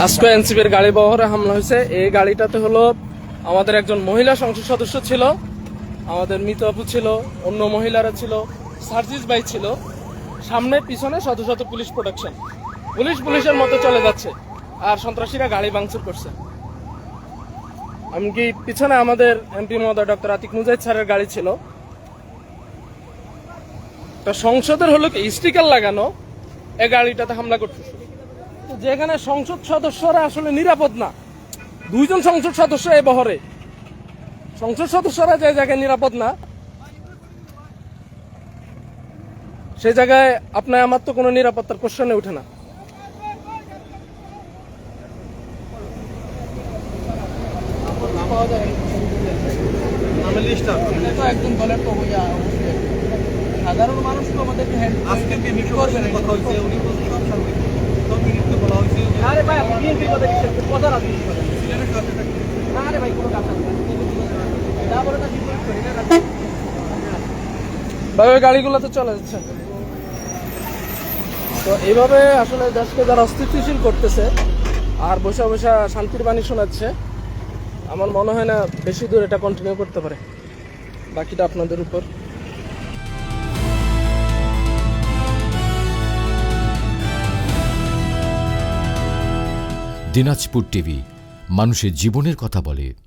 আজকে এনসিপির গাড়ি বহরে হামলা হয়েছে। এই গাড়িটাতে হলো আমাদের একজন মহিলা সংসদ সদস্য ছিল, আমাদের মৃত আপু ছিল, অন্য মহিলারা ছিল, সার্জিস ভাই ছিল, সামনে পিছনে শত শত পুলিশ প্রোটেকশন, পুলিশের মতো চলে যাচ্ছে আর সন্ত্রাসীরা গাড়ি ভাঙচুর করছে। এমনকি পিছনে আমাদের এমপি মহোদয় ডক্টর আতিক মুজাহিদ স্যারের গাড়ি ছিল। তো সংসদের হলো কি স্টিকার লাগানো এই গাড়িটাতে হামলা করতেছে, যেখানে সংসদ সদস্যরা আসলে নিরাপদ না। দুইজন সংসদ সদস্য এই বহরে, সংসদ সদস্যরা যে জায়গায় নিরাপদ না সেই জায়গায় আপনার আমার তো কোনো নিরাপত্তার কোশ্চেনে উঠে না। একজন দলের তো সাধারণ মানুষ তো আমাদেরকে আজকে কথা হয়েছে, উনি সব সাংবাদিক বলা হয়েছে। আরে ভাই আপনি বিএনপির কথা কিসের কথা রাখি? আরে ভাই কোনো কথা না, যা বলে তা বিপরীত করি না। ভাই ওই গাড়িগুলো তো চলে যাচ্ছে। তো এইভাবে আসলে দেশকে যারা অস্থিতিশীল করতেছে আর বসে বসে শান্তির বাণী শোনাচ্ছে, আমার মনে হয় না বেশি দূর এটা কন্টিনিউ করতে পারে। বাকিটা আপনাদের উপর। দিনাজপুর টিভি, মানুষের জীবনের কথা বলে।